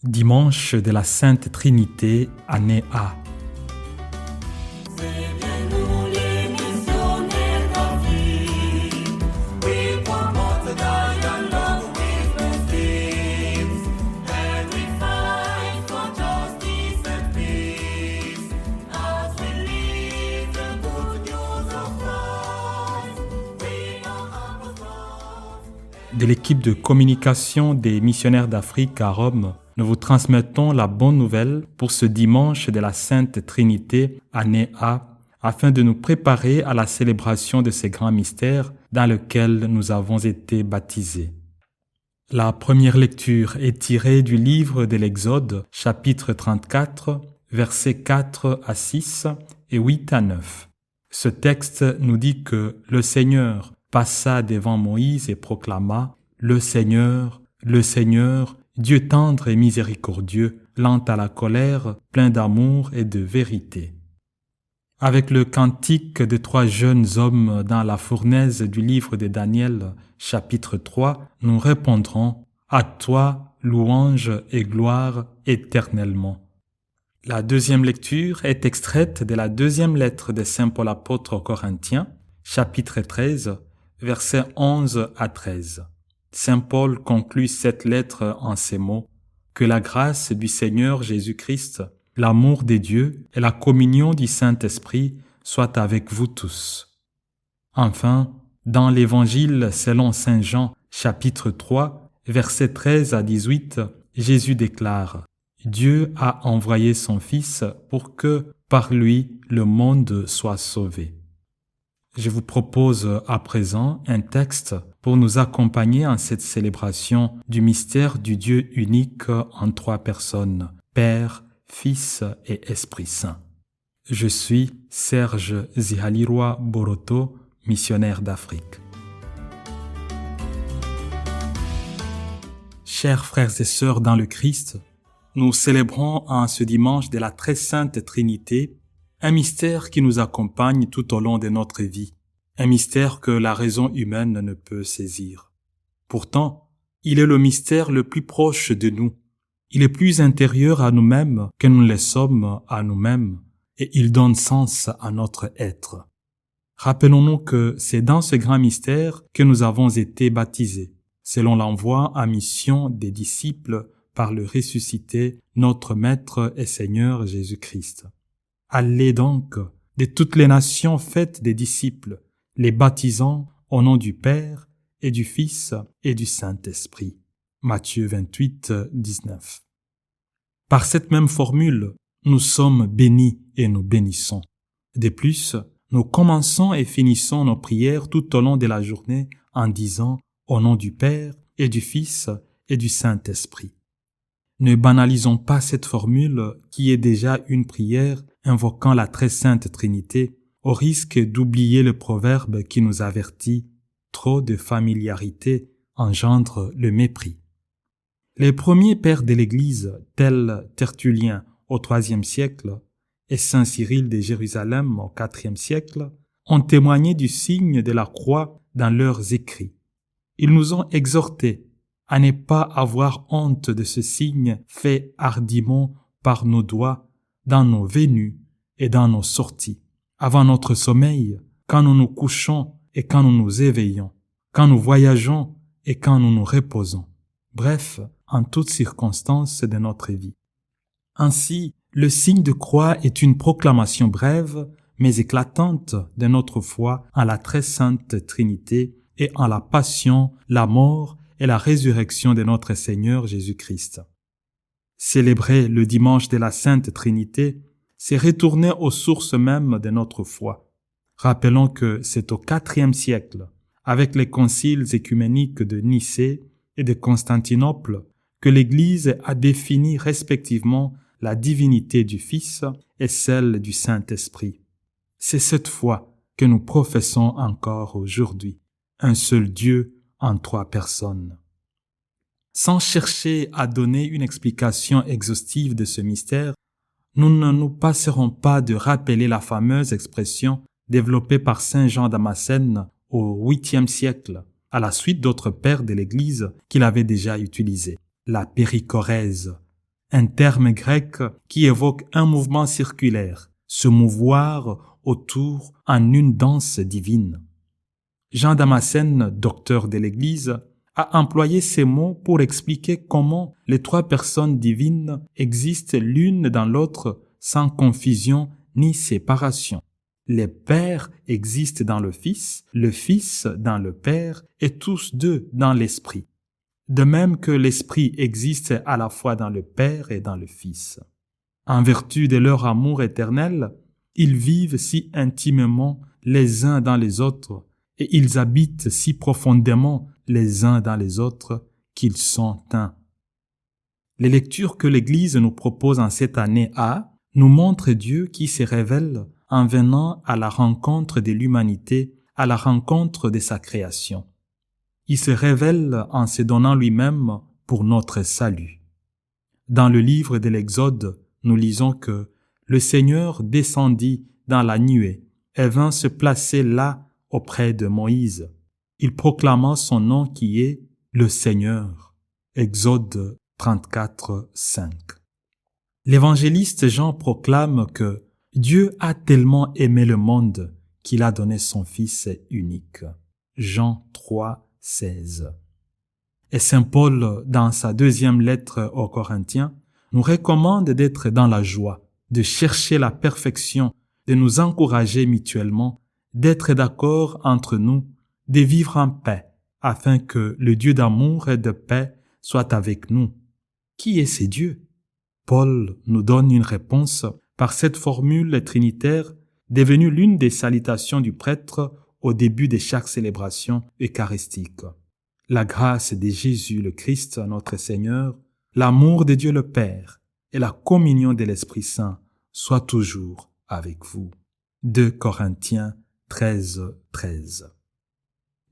Dimanche de la Sainte Trinité, année A. De l'équipe de communication des missionnaires d'Afrique à Rome, nous vous transmettons la bonne nouvelle pour ce dimanche de la Sainte Trinité, année A, afin de nous préparer à la célébration de ces grands mystères dans lesquels nous avons été baptisés. La première lecture est tirée du livre de l'Exode, chapitre 34, versets 4 à 6 et 8 à 9. Ce texte nous dit que le Seigneur passa devant Moïse et proclama « Le Seigneur, Dieu tendre et miséricordieux, lent à la colère, plein d'amour et de vérité. » Avec le cantique de 3 jeunes hommes dans la fournaise du livre de Daniel, chapitre 3, nous répondrons « À toi, louange et gloire éternellement ». La deuxième lecture est extraite de la deuxième lettre de Saint Paul apôtre aux Corinthiens, chapitre 13, versets 11 à 13. Saint Paul conclut cette lettre en ces mots : « Que la grâce du Seigneur Jésus-Christ, l'amour des dieux et la communion du Saint-Esprit soient avec vous tous. » Enfin, dans l'Évangile selon Saint Jean, chapitre 3, versets 13 à 18, Jésus déclare : « Dieu a envoyé son Fils pour que, par lui, le monde soit sauvé. » Je vous propose à présent un texte pour nous accompagner en cette célébration du mystère du Dieu unique en 3 personnes, Père, Fils et Esprit Saint. Je suis Serge Zihalirwa Boroto, missionnaire d'Afrique. Chers frères et sœurs dans le Christ, nous célébrons en ce dimanche de la très sainte Trinité un mystère qui nous accompagne tout au long de notre vie, un mystère que la raison humaine ne peut saisir. Pourtant, il est le mystère le plus proche de nous. Il est plus intérieur à nous-mêmes que nous le sommes à nous-mêmes, et il donne sens à notre être. Rappelons-nous que c'est dans ce grand mystère que nous avons été baptisés, selon l'envoi en mission des disciples par le ressuscité, notre Maître et Seigneur Jésus-Christ. Allez donc de toutes les nations, faites des disciples, les baptisant au nom du Père et du Fils et du Saint-Esprit. Matthieu 28, 19. Par cette même formule, nous sommes bénis et nous bénissons. De plus, nous commençons et finissons nos prières tout au long de la journée en disant au nom du Père et du Fils et du Saint-Esprit. Ne banalisons pas cette formule qui est déjà une prière invoquant la très sainte Trinité, au risque d'oublier le proverbe qui nous avertit « Trop de familiarité engendre le mépris ». Les premiers pères de l'Église, tels Tertullien au IIIe siècle et Saint Cyril de Jérusalem au IVe siècle, ont témoigné du signe de la croix dans leurs écrits. Ils nous ont exhortés à ne pas avoir honte de ce signe fait hardiment par nos doigts dans nos venues et dans nos sorties, avant notre sommeil, quand nous nous couchons et quand nous nous éveillons, quand nous voyageons et quand nous nous reposons, bref, en toutes circonstances de notre vie. Ainsi, le signe de croix est une proclamation brève mais éclatante de notre foi en la très sainte Trinité et en la passion, la mort et la résurrection de notre Seigneur Jésus-Christ. Célébrer le dimanche de la Sainte Trinité, c'est retourner aux sources mêmes de notre foi. Rappelons que c'est au IVe siècle, avec les conciles œcuméniques de Nicée et de Constantinople, que l'Église a défini respectivement la divinité du Fils et celle du Saint-Esprit. C'est cette foi que nous professons encore aujourd'hui, un seul Dieu en 3 personnes. Sans chercher à donner une explication exhaustive de ce mystère, nous ne nous passerons pas de rappeler la fameuse expression développée par saint Jean Damascène au 8e siècle, à la suite d'autres pères de l'Église qu'il avait déjà utilisée, la périchorèse, un terme grec qui évoque un mouvement circulaire, se mouvoir autour en une danse divine. Jean Damascène, docteur de l'Église, a employé ces mots pour expliquer comment les trois personnes divines existent l'une dans l'autre sans confusion ni séparation. Le Père existe dans le Fils dans le Père et tous deux dans l'Esprit. De même que l'Esprit existe à la fois dans le Père et dans le Fils. En vertu de leur amour éternel, ils vivent si intimement les uns dans les autres et ils habitent si profondément les uns dans les autres qu'ils sont un. Les lectures que l'Église nous propose en cette année A nous montrent Dieu qui se révèle en venant à la rencontre de l'humanité, à la rencontre de sa création. Il se révèle en se donnant lui-même pour notre salut. Dans le livre de l'Exode, nous lisons que le Seigneur descendit dans la nuée et vint se placer là auprès de Moïse. Il proclama son nom qui est le Seigneur. Exode 34, 5. L'évangéliste Jean proclame que Dieu a tellement aimé le monde qu'il a donné son Fils unique. Jean 3, 16. Et Saint Paul, dans sa deuxième lettre aux Corinthiens, nous recommande d'être dans la joie, de chercher la perfection, de nous encourager mutuellement, d'être d'accord entre nous, de vivre en paix, afin que le Dieu d'amour et de paix soit avec nous. Qui est ce Dieu? Paul nous donne une réponse par cette formule trinitaire devenue l'une des salutations du prêtre au début de chaque célébration eucharistique. La grâce de Jésus le Christ, notre Seigneur, l'amour de Dieu le Père et la communion de l'Esprit Saint soient toujours avec vous. 2 Corinthiens 13, 13.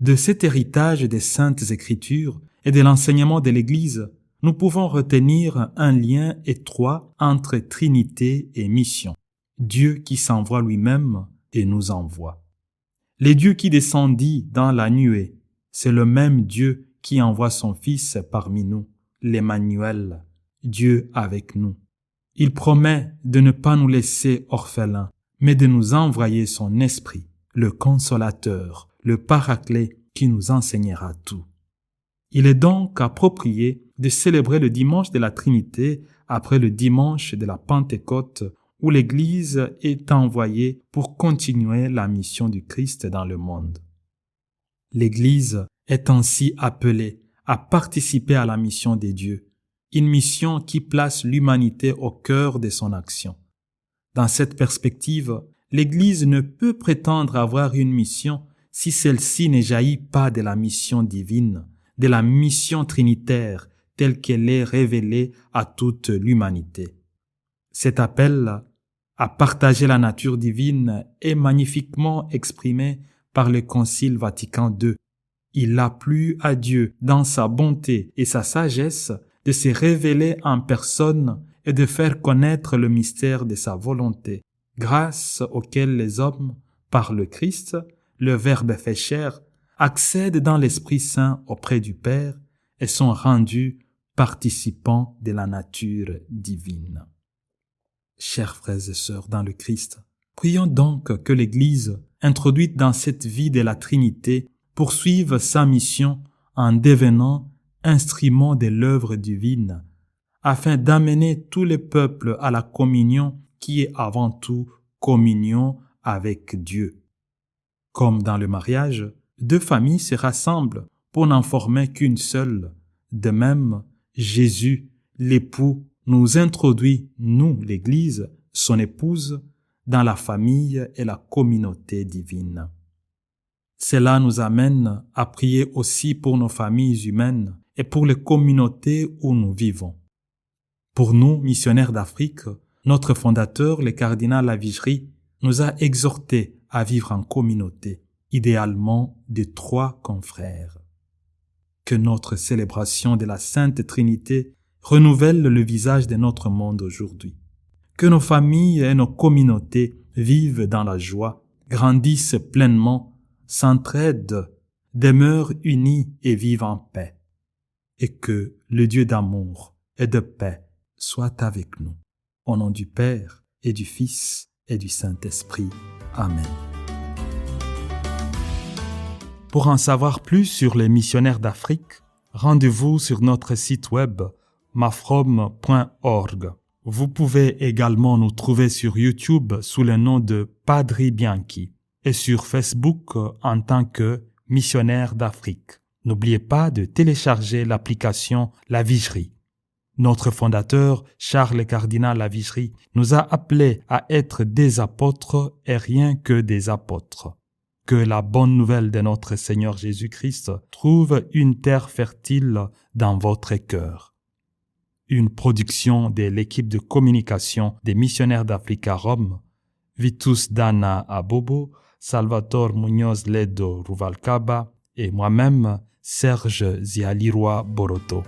De cet héritage des Saintes Écritures et de l'enseignement de l'Église, nous pouvons retenir un lien étroit entre Trinité et mission. Dieu qui s'envoie lui-même et nous envoie. Le Dieu qui descendit dans la nuée, c'est le même Dieu qui envoie son Fils parmi nous, l'Emmanuel, Dieu avec nous. Il promet de ne pas nous laisser orphelins, mais de nous envoyer son Esprit, le Consolateur, le Paraclet qui nous enseignera tout. Il est donc approprié de célébrer le dimanche de la Trinité après le dimanche de la Pentecôte où l'Église est envoyée pour continuer la mission du Christ dans le monde. L'Église est ainsi appelée à participer à la mission des dieux, une mission qui place l'humanité au cœur de son action. Dans cette perspective, l'Église ne peut prétendre avoir une mission si celle-ci ne jaillit pas de la mission divine, de la mission trinitaire telle qu'elle est révélée à toute l'humanité. Cet appel à partager la nature divine est magnifiquement exprimé par le Concile Vatican II. Il a plu à Dieu, dans sa bonté et sa sagesse, de se révéler en personne et de faire connaître le mystère de sa volonté, grâce auquel les hommes, par le Christ, le Verbe fait chair, accèdent dans l'Esprit Saint auprès du Père et sont rendus participants de la nature divine. Chers frères et sœurs dans le Christ, prions donc que l'Église, introduite dans cette vie de la Trinité, poursuive sa mission en devenant instrument de l'œuvre divine, afin d'amener tous les peuples à la communion qui est avant tout communion avec Dieu. Comme dans le mariage, deux familles se rassemblent pour n'en former qu'une seule. De même, Jésus, l'époux, nous introduit, nous, l'Église, son épouse, dans la famille et la communauté divine. Cela nous amène à prier aussi pour nos familles humaines et pour les communautés où nous vivons. Pour nous, missionnaires d'Afrique, notre fondateur, le cardinal Lavigerie, nous a exhortés à vivre en communauté, idéalement de 3 confrères. Que notre célébration de la Sainte Trinité renouvelle le visage de notre monde aujourd'hui. Que nos familles et nos communautés vivent dans la joie, grandissent pleinement, s'entraident, demeurent unis et vivent en paix. Et que le Dieu d'amour et de paix soit avec nous. Au nom du Père et du Fils et du Saint-Esprit. Amen. Pour en savoir plus sur les missionnaires d'Afrique, rendez-vous sur notre site web mafrom.org. Vous pouvez également nous trouver sur YouTube sous le nom de Padri Bianchi et sur Facebook en tant que missionnaire d'Afrique. N'oubliez pas de télécharger l'application La Vigerie. Notre fondateur, Charles Cardinal Lavigerie, nous a appelés à être des apôtres et rien que des apôtres. Que la bonne nouvelle de notre Seigneur Jésus-Christ trouve une terre fertile dans votre cœur. Une production de l'équipe de communication des missionnaires d'Afrique à Rome, Vitus Dana Abobo, Salvatore Muñoz Ledo Ruvalcaba et moi-même, Serge Zialiroy Boroto.